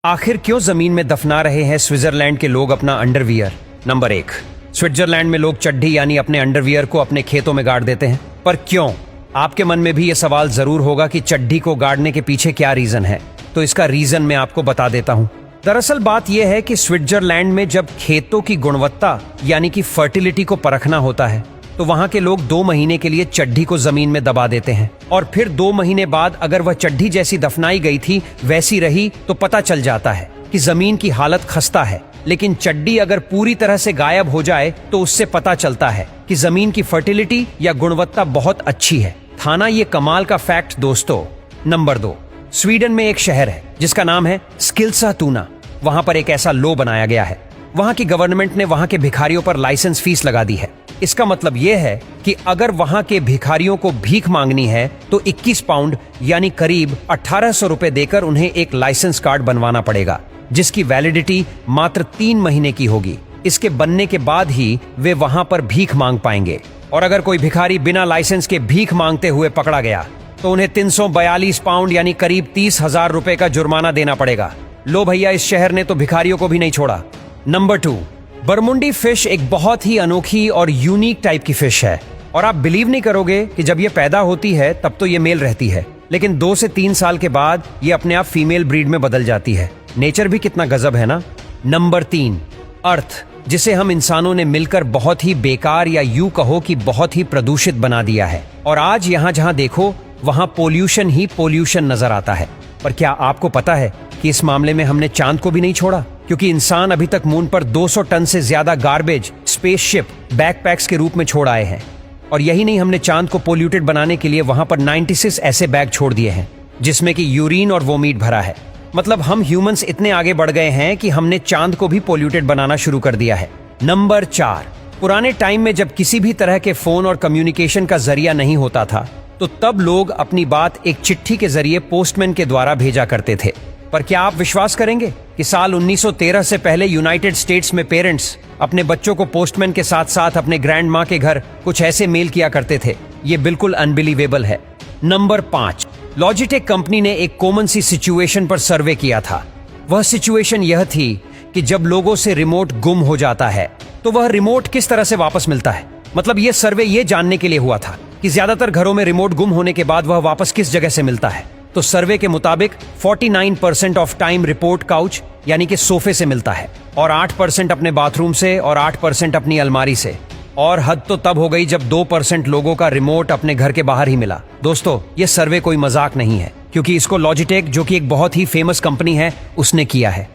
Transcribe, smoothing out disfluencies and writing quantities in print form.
आखिर क्यों जमीन में दफना रहे हैं स्विट्जरलैंड के लोग अपना अंडरवियर? नंबर 1, स्विट्जरलैंड में लोग चड्डी यानी अपने अंडरवियर को अपने खेतों में गाड़ देते हैं। पर क्यों? आपके मन में भी यह सवाल जरूर होगा कि चड्डी को गाड़ने के पीछे क्या रीजन है। तो इसका रीजन मैं आपको बता देता हूं। दरअसल बात यह है कि स्विट्जरलैंड में जब खेतों की गुणवत्ता यानी कि फर्टिलिटी को परखना होता है तो वहां के लोग 2 महीने के लिए चड्डी को जमीन में दबा देते हैं और फिर 2 महीने बाद अगर वह चड्डी जैसी दफनाई गई थी वैसी रही तो पता चल जाता है कि जमीन की हालत खस्ता है। लेकिन चड्डी अगर पूरी तरह से गायब हो जाए तो उससे पता चलता है कि जमीन की फर्टिलिटी या गुणवत्ता बहुत अच्छी है। था ना ये कमाल का फैक्ट दोस्तों। नंबर 2, स्वीडन में एक शहर है जिसका नाम है स्किल्सातुना। वहां पर एक ऐसा लॉ बनाया गया है। वहां की गवर्नमेंट ने वहां के भिखारियों पर लाइसेंस फीस लगा दी है। इसका मतलब यह है कि अगर वहां के भिखारियों को भीख मांगनी है तो 21 पाउंड यानी करीब 1800 रुपए देकर उन्हें एक लाइसेंस कार्ड बनवाना पड़ेगा, जिसकी वैलिडिटी मात्र 3 महीने की होगी। इसके बनने के बाद ही वे वहां पर भीख मांग पाएंगे। और अगर कोई भिखारी बिना लाइसेंस के भीख मांगते हुए पकड़ा गया तो उन्हें 342 पाउंड यानी करीब 30,000 रुपए का जुर्माना देना पड़ेगा। लो भैया, इस शहर ने तो भिखारियों को भी नहीं छोड़ा। नंबर 2, बरमुंडी फिश एक बहुत ही अनोखी और यूनिक टाइप की फिश है। और आप बिलीव नहीं करोगे कि जब ये पैदा होती है तब तो ये मेल रहती है, लेकिन 2 से 3 साल के बाद ये अपने आप फीमेल ब्रीड में बदल जाती है। नेचर भी कितना गजब है ना। नंबर 3, अर्थ, जिसे हम इंसानों ने मिलकर बहुत ही बेकार या यूं कहो कि बहुत ही प्रदूषित बना दिया है। और आज यहाँ जहाँ देखो वहां पोल्यूशन ही पोल्यूशन नजर आता है। पर क्या आपको पता है कि इस मामले में हमने चांद को भी नहीं छोड़ा, क्योंकि इंसान अभी तक मून पर 200 टन से ज्यादा गार्बेज स्पेसशिप बैकपैक्स के रूप में छोड़ आए हैं। और यही नहीं, हमने चांद को पोल्यूटेड बनाने के लिए वहां पर 96 ऐसे बैग छोड़ दिए हैं जिसमें कि यूरिन और वोमिट भरा है। मतलब हम ह्यूमंस इतने आगे बढ़ गए हैं कि हमने चांद को भी पोल्यूटेड बनाना शुरू कर दिया है। नंबर 4, पुराने टाइम में जब किसी भी तरह के फोन और कम्युनिकेशन का जरिया नहीं होता था तो तब लोग अपनी बात एक चिट्ठी के जरिए पोस्टमैन के द्वारा भेजा करते थे। पर क्या आप विश्वास करेंगे कि साल 1913 से पहले यूनाइटेड स्टेट्स में पेरेंट्स अपने बच्चों को पोस्टमैन के साथ साथ अपने ग्रैंड माँ के घर कुछ ऐसे मेल किया करते थे। ये बिल्कुल अनबिलीवेबल है। नंबर 5, लॉजिटेक कंपनी ने एक कॉमन सी सिचुएशन पर सर्वे किया था। वह सिचुएशन यह थी कि जब लोगों से रिमोट गुम हो जाता है तो वह रिमोट किस तरह से वापस मिलता है। मतलब यह सर्वे ये जानने के लिए हुआ था कि ज्यादातर घरों में रिमोट गुम होने के बाद वह वापस किस जगह से मिलता है। तो सर्वे के मुताबिक 49% ऑफ टाइम रिपोर्ट काउच यानी कि सोफे से मिलता है, और 8% अपने बाथरूम से, और 8% अपनी अलमारी से। और हद तो तब हो गई जब 2% लोगों का रिमोट अपने घर के बाहर ही मिला। दोस्तों, ये सर्वे कोई मजाक नहीं है, क्योंकि इसको लॉजिटेक, जो कि एक बहुत ही फेमस कंपनी है, उसने किया है।